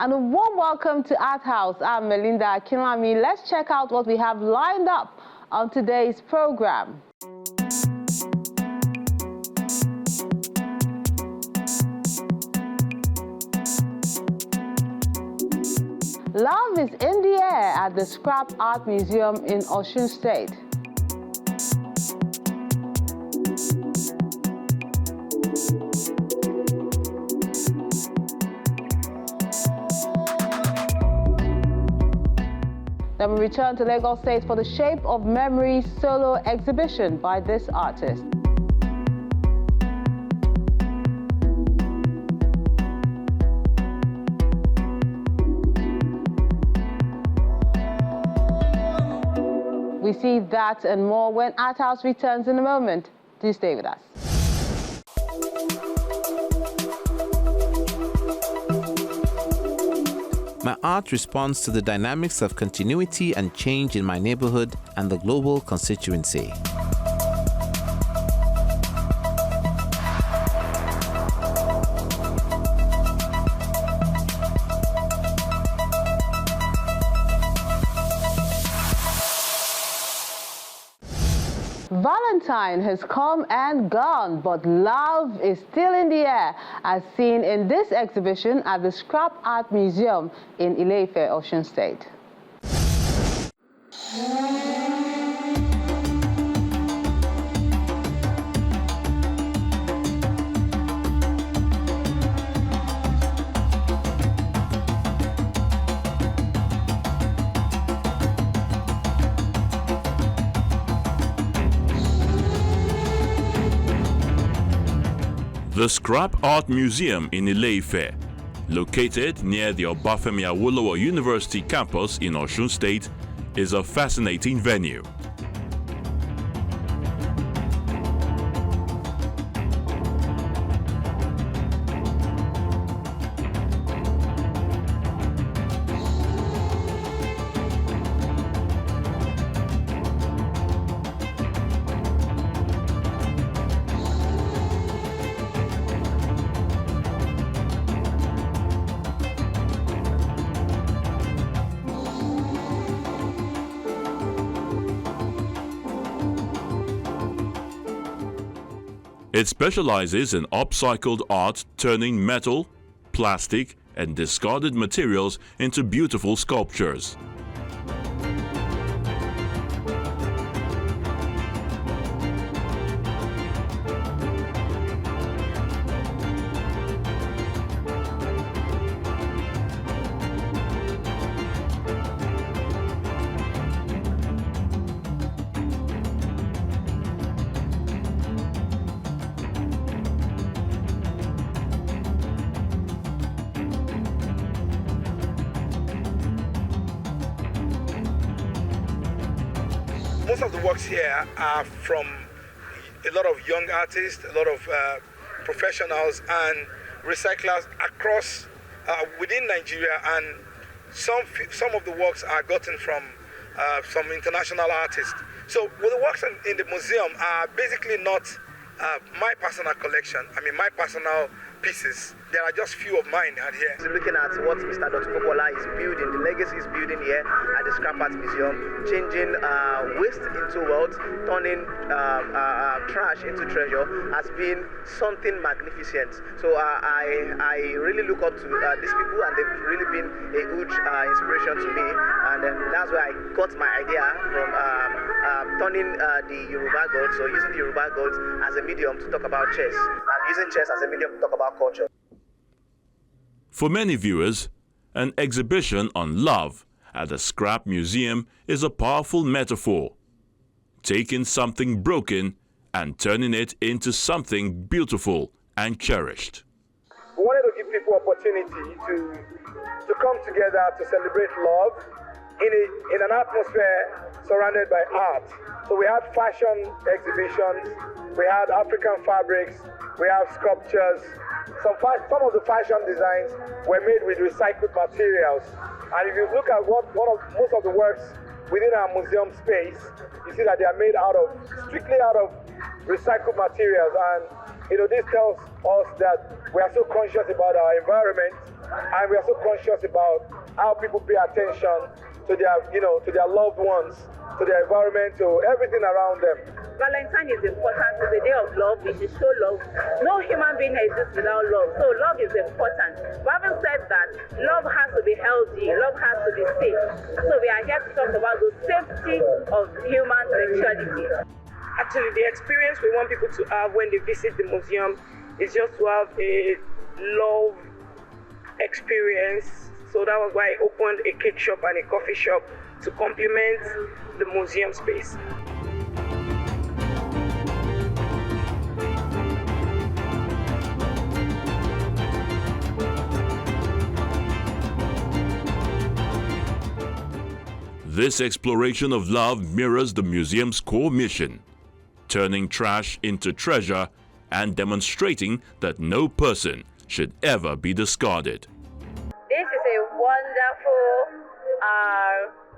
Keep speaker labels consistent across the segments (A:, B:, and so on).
A: And a warm welcome to Art House. I'm Melinda Akinlami. Let's check out what we have lined up on today's program. Love is in the air at the Scrap Art Museum in Osun State. Then we return to Lagos State for the Shape of Memory solo exhibition by this artist. We see that and more when Art House returns in a moment. Do stay with us.
B: My art responds to the dynamics of continuity and change in my neighborhood and the global constituency.
A: Valentine has come and gone, but love is still in the air, as seen in this exhibition at the Scrap Art Museum in Ile-Ife, Osun State.
C: The Scrap Art Museum in Ile-Ife, located near the Obafemi Awolowo University campus in Osun State, is a fascinating venue. It specializes in upcycled art, turning metal, plastic, and discarded materials into beautiful sculptures.
D: Most of the works here are from a lot of young artists, a lot of professionals and recyclers across within Nigeria, and some of the works are gotten from some international artists. So well, the works in the museum are basically not my personal collection, my personal pieces. There are just few of mine out here.
E: So looking at what Mr. Dr. Popola is building, the legacy is building here at the Scrap Art Museum, changing waste into wealth, turning trash into treasure, has been something magnificent. So I really look up to these people, and they've really been a huge inspiration to me. And that's where I got my idea from turning the Yoruba gods, or using the Yoruba gods as a medium to talk about chess, and using chess as a medium to talk about culture.
C: For many viewers, an exhibition on love at the Scrap Museum is a powerful metaphor, taking something broken and turning it into something beautiful and cherished.
D: We wanted to give people opportunity to come together to celebrate love in an atmosphere surrounded by art. So we had fashion exhibitions, we had African fabrics, we have sculptures. Some of the fashion designs were made with recycled materials. And if you look at most of the works within our museum space, you see that they are made strictly out of recycled materials. And this tells us that we are so conscious about our environment and we are so conscious about how people pay attention to their, to their loved ones, to their environment, to everything around them.
F: Valentine is important. It's a day of love. We should show love. No human being exists without love. So love is important. But having said that, love has to be healthy. Love has to be safe. So we are here to talk about the safety of human sexuality.
G: Actually, the experience we want people to have when they visit the museum is just to have a love experience. So that was why I opened a cake shop and a coffee shop to complement the museum space.
C: This exploration of love mirrors the museum's core mission, turning trash into treasure and demonstrating that no person should ever be discarded.
F: This is a wonderful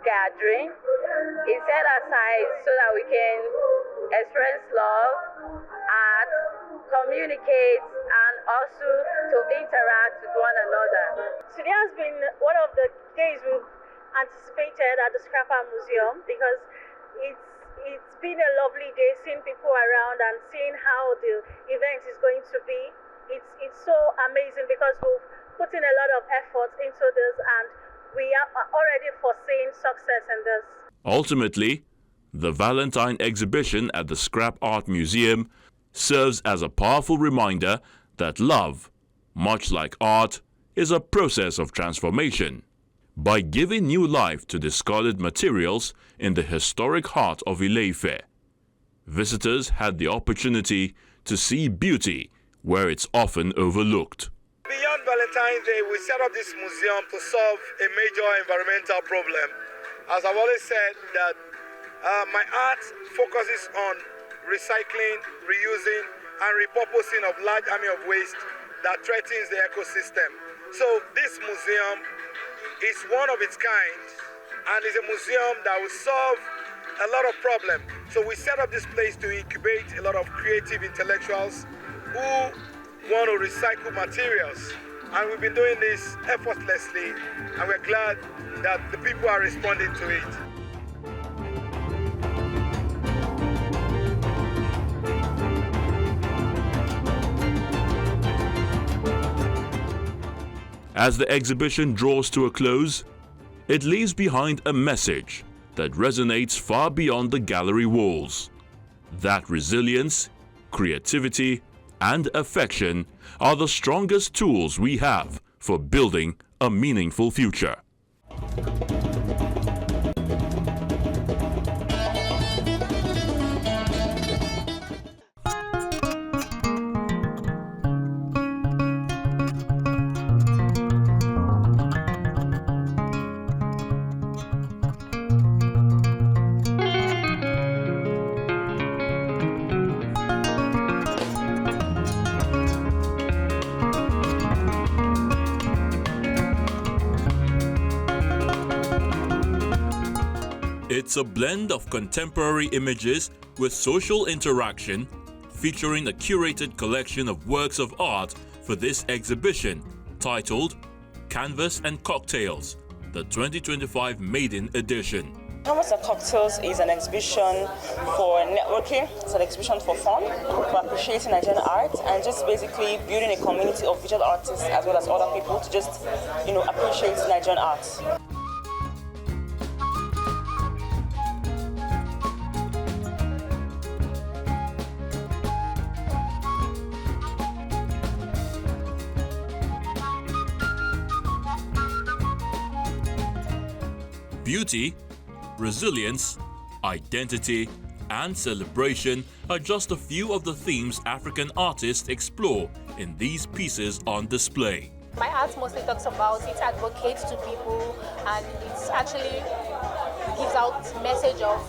F: gathering. It's set aside so that we can experience love, art, communicate, and also to interact with one another.
H: Today has been one of the days we've anticipated at the Scrap Art Museum because it's been a lovely day seeing people around and seeing how the event is going to be. It's so amazing because we've put in a lot of effort into this and we are already foreseeing success in this.
C: Ultimately, the Valentine exhibition at the Scrap Art Museum serves as a powerful reminder that love, much like art, is a process of transformation. By giving new life to discarded materials in the historic heart of Ile-Ife, visitors had the opportunity to see beauty where it's often overlooked.
D: Beyond Valentine's Day, we set up this museum to solve a major environmental problem. As I've always said, that my art focuses on recycling, reusing, and repurposing of large army of waste that threatens the ecosystem. So this museum is one of its kind, and is a museum that will solve a lot of problems. So we set up this place to incubate a lot of creative intellectuals who want to recycle materials. And we've been doing this effortlessly, and we're glad that the people are responding to it.
C: As the exhibition draws to a close, it leaves behind a message that resonates far beyond the gallery walls. That resilience, creativity, and affection are the strongest tools we have for building a meaningful future. It's a blend of contemporary images with social interaction, featuring a curated collection of works of art for this exhibition, titled Canvas and Cocktails, the 2025 Maiden Edition.
I: Canvas and Cocktails is an exhibition for networking, it's an exhibition for fun, for appreciating Nigerian art, and just basically building a community of visual artists as well as other people to just, appreciate Nigerian art.
C: Beauty, resilience, identity, and celebration are just a few of the themes African artists explore in these pieces on display.
J: My art mostly talks about, it advocates to people, and it actually gives out message of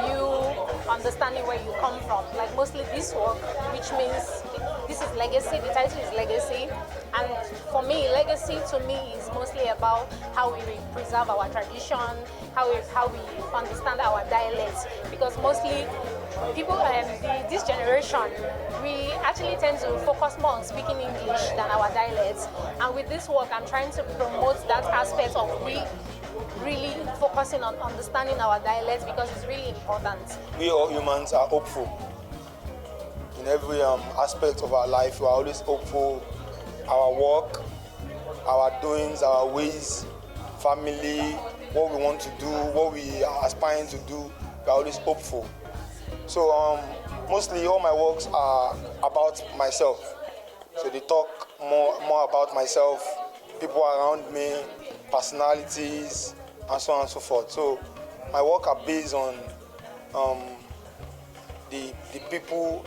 J: you understanding where you come from. Like mostly this work, which means this is legacy, the title is legacy. And for me, legacy to me is mostly about how we preserve our tradition, how we understand our dialects. Because mostly people, this generation, we actually tend to focus more on speaking English than our dialects. And with this work, I'm trying to promote that aspect of really focusing on understanding our dialects, because it's really important.
K: We all humans are hopeful. In every aspect of our life, we are always hopeful. Our work, our doings, our ways, family, what we want to do, what we are aspiring to do, we are always hopeful. So mostly all my works are about myself. So they talk more about myself, people around me, personalities, and so on and so forth. So my work are based on the people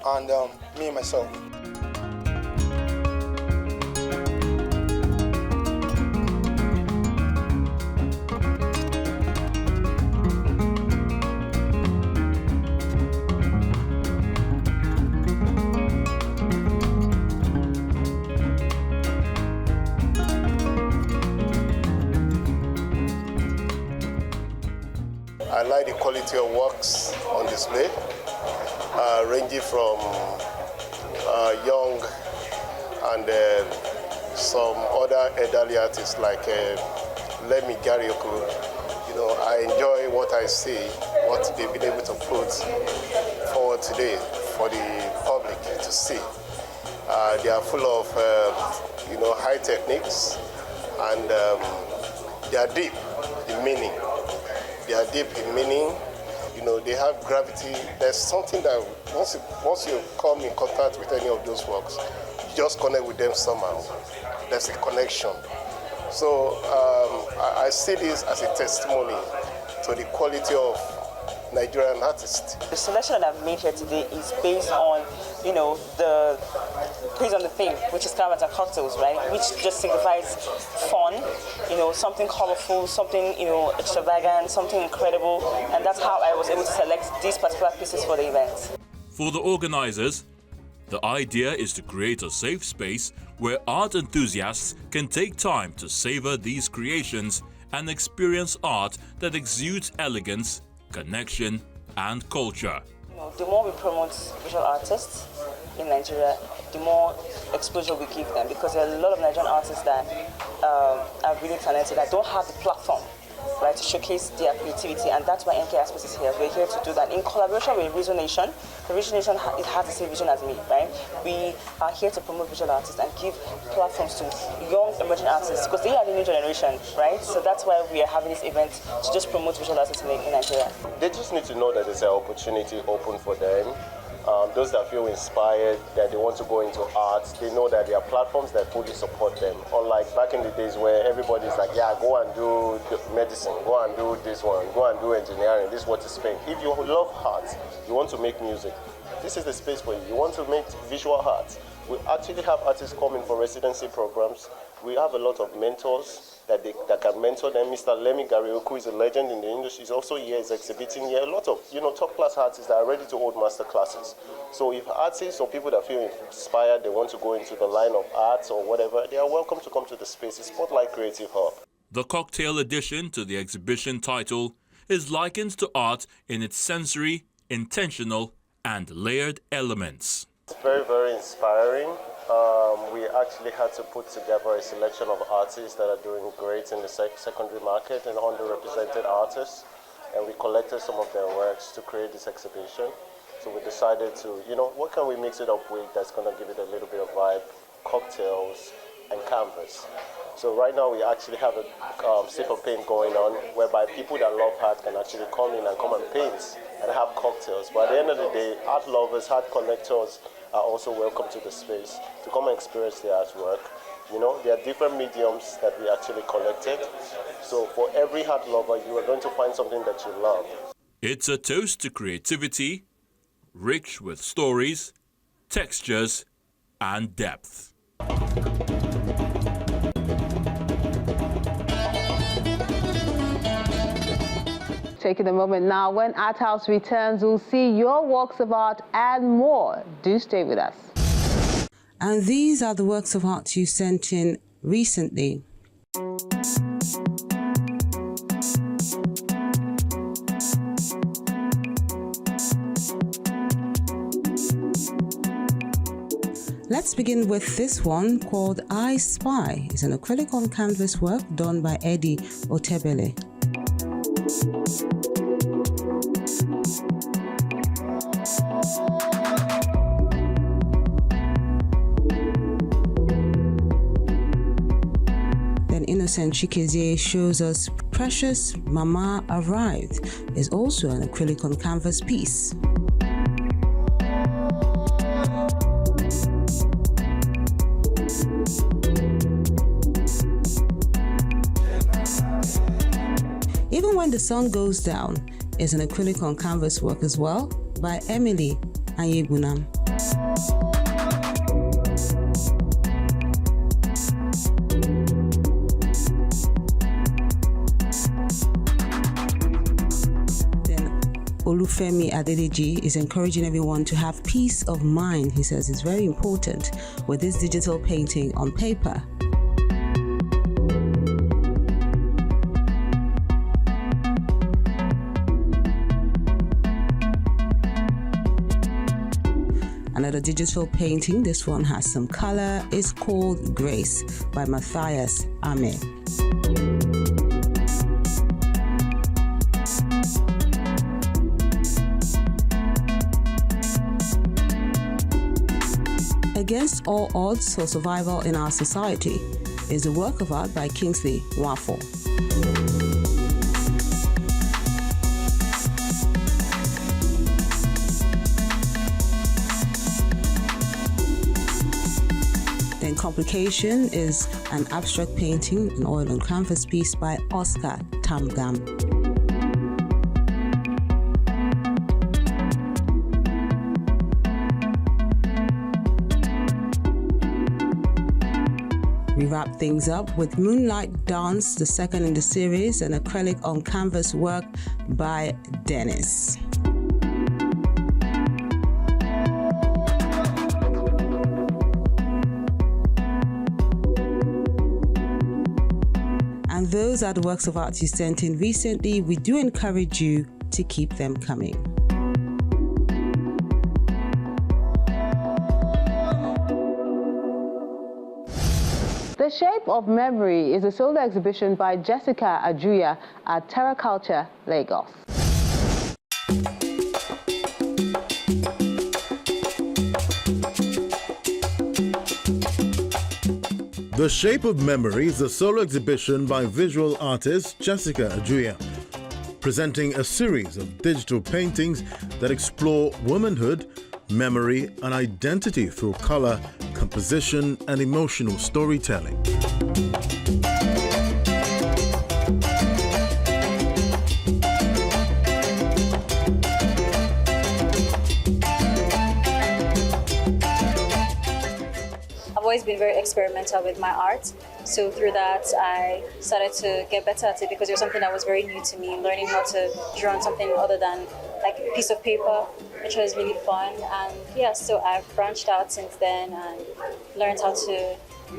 K: and me myself.
L: I like the quality of works on display, ranging from young and some other elderly artists like Lemi Garioku. You know, I enjoy what I see, what they've been able to put forward today for the public to see. They are full of, high techniques, and they are deep in meaning. They are deep in meaning. You know, they have gravity. There's something that once you come in contact with any of those works, you just connect with them somehow. There's a connection. So I see this as a testimony to the quality of Nigerian artists. The selection that I've made here today is based on, based on the theme, which is Carrots and Cocktails, right? Which just signifies fun, something colorful, something, extravagant, something incredible. And that's how I was able to select these particular pieces for the event.
C: For the organizers, the idea is to create a safe space where art enthusiasts can take time to savor these creations and experience art that exudes elegance, connection, and culture.
I: The more we promote visual artists in Nigeria, the more exposure we give them, because there are a lot of Nigerian artists that are really talented that don't have the platform, right, to showcase their creativity, and that's why NK Aspect is here. We're here to do that in collaboration with Vision Nation. The Vision Nation it has the same vision as me, right? We are here to promote visual artists and give platforms to young emerging artists, because they are the new generation, right? So that's why we are having this event to just promote visual artists in Nigeria.
L: They just need to know that there's an opportunity open for them. Those that feel inspired, that they want to go into art, they know that there are platforms that fully support them. Unlike back in the days where everybody's like, yeah, go and do medicine, go and do this one, go and do engineering, this is what is paying. If you love art, you want to make music, this is the space for you. You want to make visual art. We actually have artists coming for residency programs. We have a lot of mentors that can mentor them. Mr. Lemi Garioku is a legend in the industry. He's also here, he's exhibiting here. A lot of top-class artists that are ready to hold master classes. So if artists or people that feel inspired, they want to go into the line of arts or whatever, they are welcome to come to the space. It's Spotlight Creative Hub.
C: The cocktail addition to the exhibition title is likened to art in its sensory, intentional, and layered elements.
L: It's very, very inspiring. We actually had to put together a selection of artists that are doing great in the secondary market and underrepresented artists, and we collected some of their works to create this exhibition. So we decided to, what can we mix it up with that's going to give it a little bit of vibe, cocktails and canvas. So right now we actually have a sip of paint going on, whereby people that love art can actually come in and come and paint and have cocktails. But at the end of the day, art lovers, art collectors are also welcome to the space to come and experience the artwork. There are different mediums that we actually collected. So for every art lover, you are going to find something that you love.
C: It's a toast to creativity, rich with stories, textures, and depth.
A: Taking a moment now, when Art House returns, we'll see your works of art and more. Do stay with us.
M: And these are the works of art you sent in recently. Let's begin with this one called I Spy. It's an acrylic on canvas work done by Eddie Otebele. Then Innocent Chikezie shows us Precious Mama Arrived. Is also an acrylic on canvas piece. Even When the Sun Goes Down is an acrylic on canvas work as well by Emily Anyebunam. Then Olufemi Adedeji is encouraging everyone to have peace of mind. He says it's very important with this digital painting on paper. Another digital painting, this one has some color, is called Grace by Matthias Ame. Against All Odds for Survival in Our Society is a work of art by Kingsley Wafo. Then Complication is an abstract painting, an oil on canvas piece by Oscar Tamgam. We wrap things up with Moonlight Dance, the second in the series, an acrylic on canvas work by Dennis. And those are the works of art you sent in recently. We do encourage you to keep them coming.
A: The Shape of Memory is a solo exhibition by Jessica Ajuyah at Terra Culture, Lagos.
N: The Shape of Memory is a solo exhibition by visual artist Jessica Ajuyah, presenting a series of digital paintings that explore womanhood, memory, and identity through color, composition, and emotional storytelling.
O: I've always been very experimental with my art. So through that, I started to get better at it because it was something that was very new to me, learning how to draw on something other than like a piece of paper, which was really fun. And yeah, so I've branched out since then and learned how to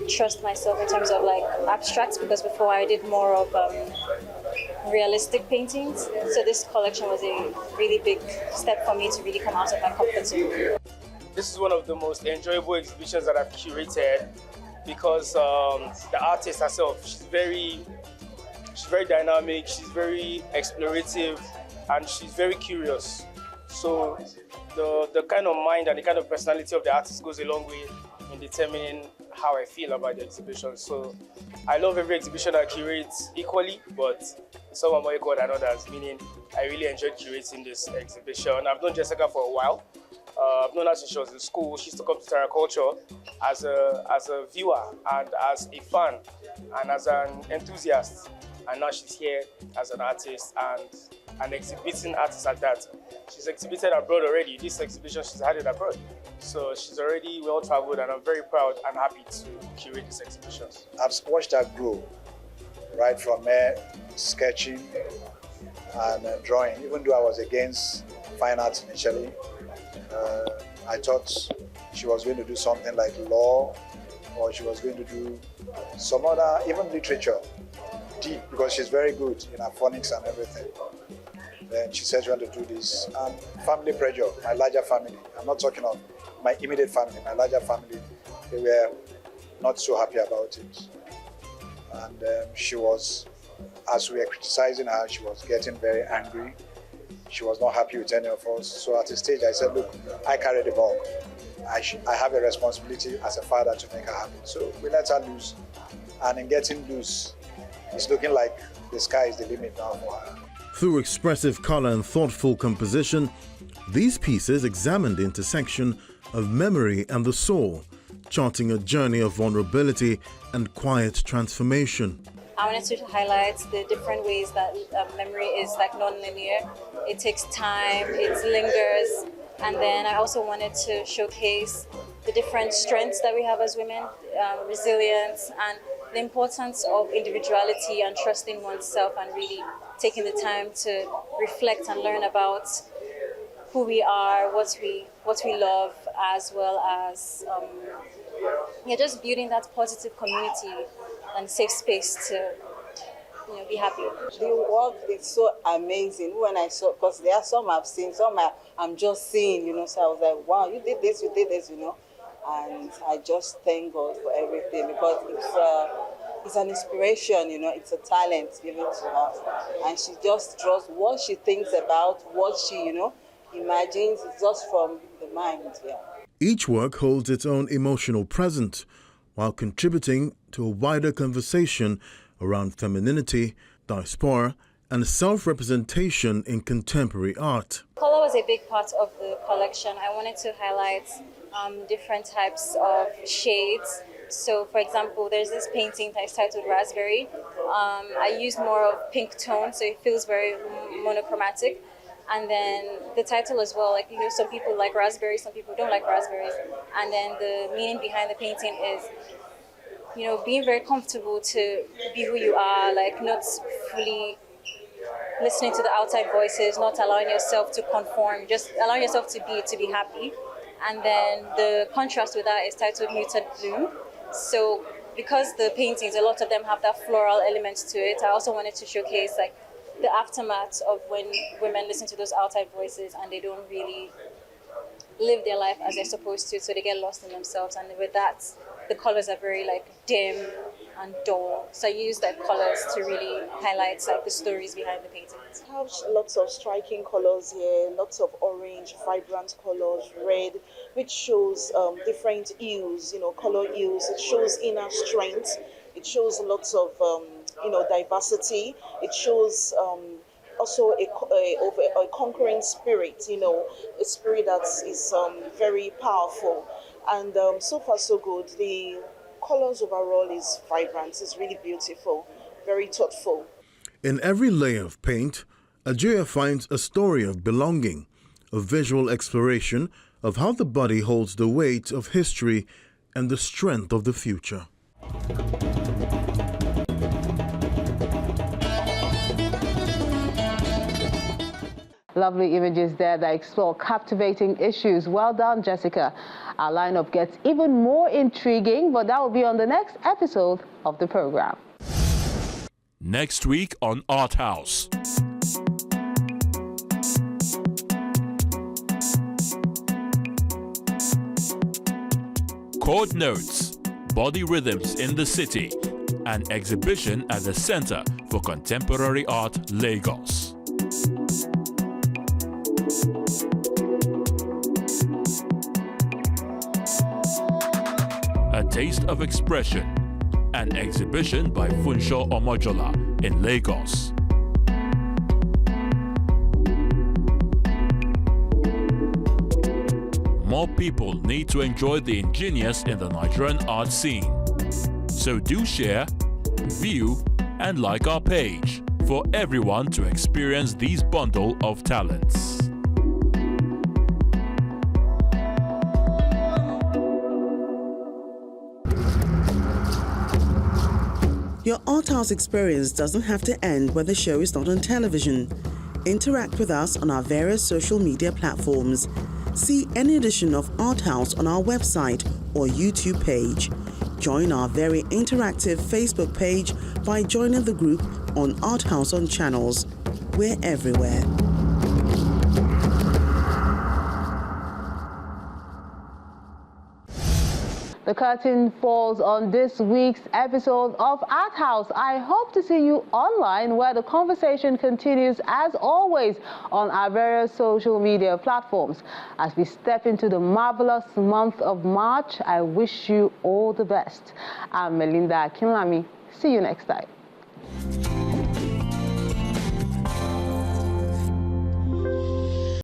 O: trust myself in terms of like abstracts, because before I did more of realistic paintings. So this collection was a really big step for me to really come out of my comfort zone.
P: This is one of the most enjoyable exhibitions that I've curated because the artist herself, she's very dynamic, she's very explorative, and she's very curious. So the kind of mind and the kind of personality of the artist goes a long way in determining how I feel about the exhibition. So I love every exhibition I curate equally, but some are more equal than others, meaning I really enjoyed curating this exhibition. I've known Jessica for a while. I've known her since she was in school. She used to come to Terra Culture as a viewer and as a fan and as an enthusiast. And now she's here as an artist and an exhibiting artist at that. She's exhibited abroad already. This exhibition she's had it abroad. So she's already well-traveled, and I'm very proud and happy to curate this exhibition.
Q: I've watched her grow, right from her sketching and drawing. Even though I was against fine arts initially, I thought she was going to do something like law, or she was going to do some other, even literature, deep, because she's very good in her phonics and everything. Then she said she wanted to do this. Family pressure, my larger family. I'm not talking of my immediate family, my larger family They were not so happy about it. And she was, as we were criticizing her, she was getting very angry. She was not happy with any of us. So at a stage I said, look, I carry the ball. I have a responsibility as a father to make her happy. So we let her loose. And in getting loose, it's looking like the sky is the limit now for her.
N: Through expressive color and thoughtful composition, these pieces examine the intersection of memory and the soul, charting a journey of vulnerability and quiet transformation.
O: I wanted to highlight the different ways that memory is like non-linear. It takes time, it lingers, and then I also wanted to showcase the different strengths that we have as women, resilience, and the importance of individuality and trusting oneself and really taking the time to reflect and learn about who we are, what we love, as well as just building that positive community and safe space to be happy.
R: The work is so amazing. When I saw, because there are some I've seen, some I'm just seeing, so I was like, wow, you did this, and I just thank God for everything, because it's an inspiration, it's a talent given to her, and she just draws what she thinks about, what she, imagines. It's just from the mind. Yeah.
N: Each work holds its own emotional presence, while contributing to a wider conversation around femininity, diaspora, and self-representation in contemporary art.
O: Color was a big part of the collection. I wanted to highlight different types of shades. So, for example, there's this painting that's titled Raspberry. I used more of pink tone, so it feels very monochromatic. And then the title as well, some people like raspberries, some people don't like raspberries. And then the meaning behind the painting is, being very comfortable to be who you are, not fully listening to the outside voices, not allowing yourself to conform, just allowing yourself to be happy. And then the contrast with that is titled Muted Bloom. So because the paintings, a lot of them have that floral element to it, I also wanted to showcase the aftermath of when women listen to those outside voices and they don't really live their life as they're supposed to, so they get lost in themselves. And with that, the colors are very dim and dull. So I use colors to really highlight the stories behind the paintings.
R: I have lots of striking colors here, lots of orange, vibrant colors, red, which shows different hues, color hues. It shows inner strength. It shows lots of diversity. It shows also a conquering spirit, a spirit that is very powerful. And so far so good. The colors overall is vibrant. It's really beautiful, very thoughtful.
N: In every layer of paint, Ajuyah finds a story of belonging, a visual exploration of how the body holds the weight of history and the strength of the future.
A: Lovely images there that explore captivating issues. Well done, Jessica. Our lineup gets even more intriguing, but that will be on the next episode of the program.
C: Next week on Art House. Chord Notes, Body Rhythms in the City, an exhibition at the Center for Contemporary Art, Lagos. A Taste of Expression, an exhibition by Funsho Omojola in Lagos. More people need to enjoy the ingenious in the Nigerian art scene. So do share, view, and like our page for everyone to experience these bundle of talents.
S: Your Art House experience doesn't have to end when the show is not on television. Interact with us on our various social media platforms. See any edition of Art House on our website or YouTube page. Join our very interactive Facebook page by joining the group on Art House on Channels. We're everywhere.
A: The curtain falls on this week's episode of Art House. I hope to see you online, where the conversation continues as always on our various social media platforms. As we step into the marvelous month of March, I wish you all the best. I'm Melinda Akinlami. See you next time.